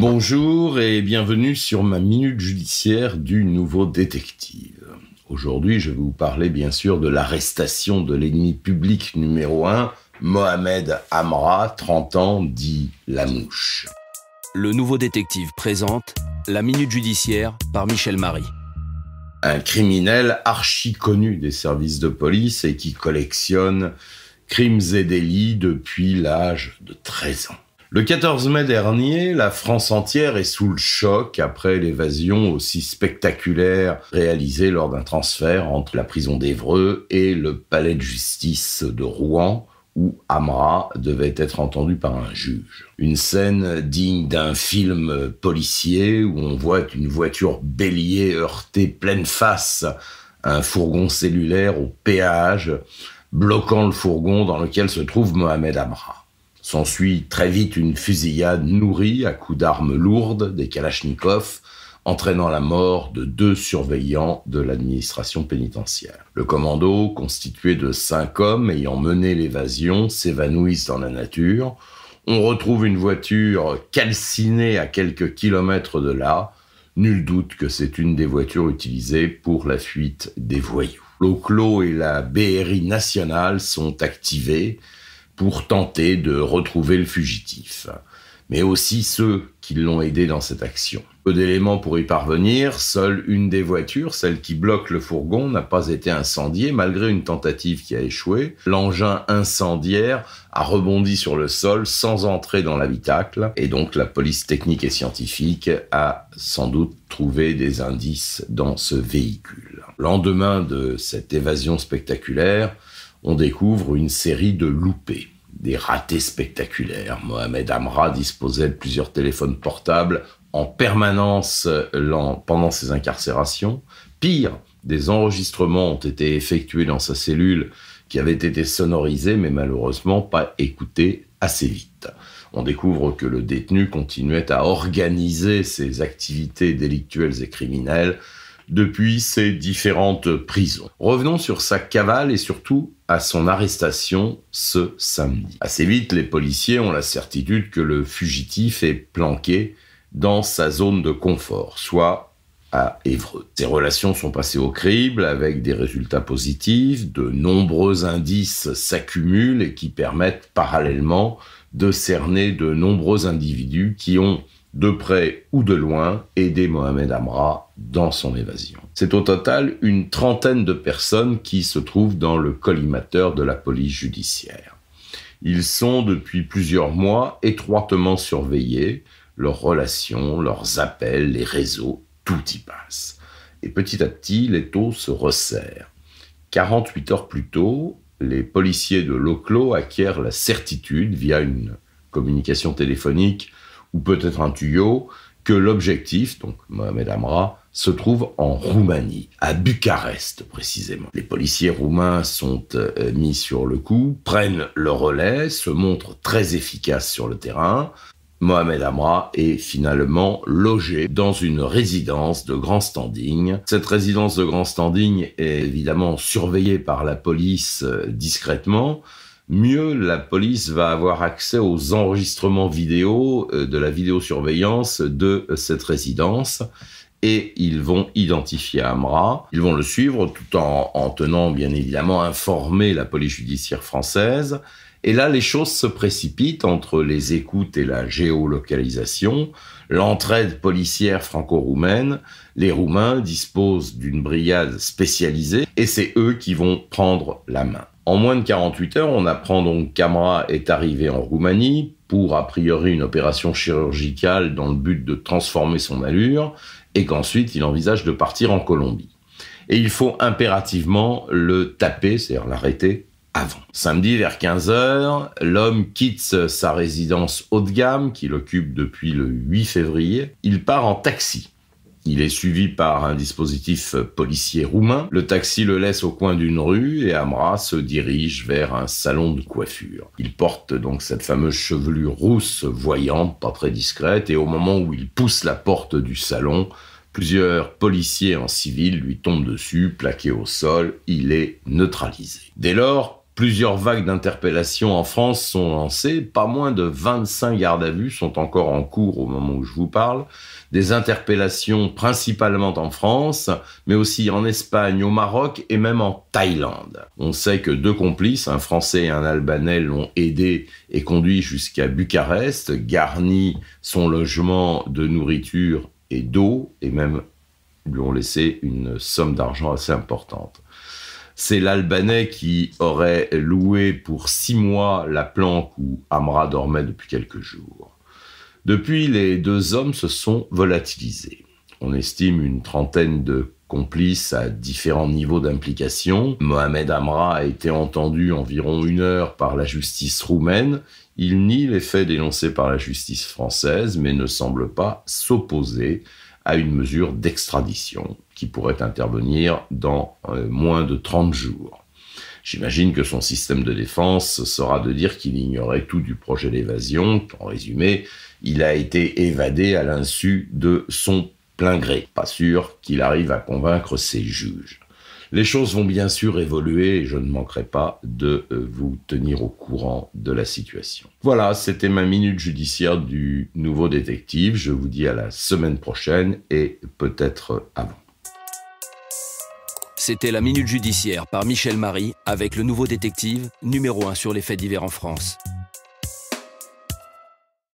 Bonjour et bienvenue sur ma minute judiciaire du nouveau détective. Aujourd'hui, je vais vous parler bien sûr de l'arrestation de l'ennemi public numéro 1, Mohamed Amra, 30 ans, dit La Mouche. Le nouveau détective présente la minute judiciaire par Michel Marie. Un criminel archi connu des services de police et qui collectionne crimes et délits depuis l'âge de 13 ans. Le 14 mai dernier, la France entière est sous le choc après l'évasion aussi spectaculaire réalisée lors d'un transfert entre la prison d'Évreux et le palais de justice de Rouen, où Amra devait être entendu par un juge. Une scène digne d'un film policier où on voit une voiture bélier heurter pleine face un fourgon cellulaire au péage, bloquant le fourgon dans lequel se trouve Mohamed Amra. S'ensuit très vite une fusillade nourrie à coups d'armes lourdes, des kalachnikovs, entraînant la mort de 2 surveillants de l'administration pénitentiaire. Le commando, constitué de 5 hommes ayant mené l'évasion, s'évanouissent dans la nature. On retrouve une voiture calcinée à quelques kilomètres de là. Nul doute que c'est une des voitures utilisées pour la fuite des voyous. L'OCLO et la BRI nationale sont activés pour tenter de retrouver le fugitif, mais aussi ceux qui l'ont aidé dans cette action. Peu d'éléments pour y parvenir, seule une des voitures, celle qui bloque le fourgon, n'a pas été incendiée malgré une tentative qui a échoué. L'engin incendiaire a rebondi sur le sol sans entrer dans l'habitacle, et donc la police technique et scientifique a sans doute trouvé des indices dans ce véhicule. Lendemain de cette évasion spectaculaire, on découvre une série de loupés, des ratés spectaculaires. Mohamed Amra disposait de plusieurs téléphones portables en permanence pendant ses incarcérations. Pire, des enregistrements ont été effectués dans sa cellule qui avaient été sonorisés, mais malheureusement pas écoutés assez vite. On découvre que le détenu continuait à organiser ses activités délictuelles et criminelles depuis ses différentes prisons. Revenons sur sa cavale et surtout à son arrestation ce samedi. Assez vite, les policiers ont la certitude que le fugitif est planqué dans sa zone de confort, soit à Évreux. Ses relations sont passées au crible avec des résultats positifs, de nombreux indices s'accumulent et qui permettent parallèlement de cerner de nombreux individus qui ont de près ou de loin, aidé Mohamed Amra dans son évasion. C'est au total une 30aine de personnes qui se trouvent dans le collimateur de la police judiciaire. Ils sont depuis plusieurs mois étroitement surveillés, leurs relations, leurs appels, les réseaux, tout y passe. Et petit à petit, l'étau se resserre. 48 heures plus tôt, les policiers de l'OCLO acquièrent la certitude, via une communication téléphonique, ou peut-être un tuyau, que l'objectif, donc Mohamed Amra, se trouve en Roumanie, à Bucarest précisément. Les policiers roumains sont mis sur le coup, prennent le relais, se montrent très efficaces sur le terrain. Mohamed Amra est finalement logé dans une résidence de grand standing. Cette résidence de grand standing est évidemment surveillée par la police discrètement. Mieux, la police va avoir accès aux enregistrements vidéo de la vidéosurveillance de cette résidence et ils vont identifier Amra. Ils vont le suivre tout en tenant bien évidemment informé la police judiciaire française. Et là, les choses se précipitent entre les écoutes et la géolocalisation, l'entraide policière franco-roumaine. Les Roumains disposent d'une brigade spécialisée et c'est eux qui vont prendre la main. En moins de 48 heures, on apprend donc qu'Amra est arrivé en Roumanie pour a priori une opération chirurgicale dans le but de transformer son allure et qu'ensuite il envisage de partir en Colombie. Et il faut impérativement le taper, c'est-à-dire l'arrêter avant. Samedi vers 15h, l'homme quitte sa résidence haut de gamme qu'il occupe depuis le 8 février. Il part en taxi. Il est suivi par un dispositif policier roumain. Le taxi le laisse au coin d'une rue et Amra se dirige vers un salon de coiffure. Il porte donc cette fameuse chevelure rousse voyante, pas très discrète, et au moment où il pousse la porte du salon, plusieurs policiers en civil lui tombent dessus, plaqué au sol, il est neutralisé. Dès lors, Plusieurs vagues d'interpellations en France sont lancées. Pas moins de 25 gardes à vue sont encore en cours au moment où je vous parle. Des interpellations principalement en France, mais aussi en Espagne, au Maroc et même en Thaïlande. On sait que 2 complices, un Français et un Albanais, l'ont aidé et conduit jusqu'à Bucarest, garni son logement de nourriture et d'eau, et même lui ont laissé une somme d'argent assez importante. C'est l'Albanais qui aurait loué pour 6 mois la planque où Amra dormait depuis quelques jours. Depuis, les 2 hommes se sont volatilisés. On estime une trentaine de complices à différents niveaux d'implication. Mohamed Amra a été entendu environ 1 heure par la justice roumaine. Il nie les faits dénoncés par la justice française, mais ne semble pas s'opposer à une mesure d'extradition qui pourrait intervenir dans moins de 30 jours. J'imagine que son système de défense sera de dire qu'il ignorait tout du projet d'évasion. En résumé, il a été évadé à l'insu de son plein gré. Pas sûr qu'il arrive à convaincre ses juges. Les choses vont bien sûr évoluer et je ne manquerai pas de vous tenir au courant de la situation. Voilà, c'était ma minute judiciaire du Nouveau Détective. Je vous dis à la semaine prochaine et peut-être avant. C'était la Minute Judiciaire par Michel Marie avec le Nouveau Détective, numéro 1 sur les faits divers en France.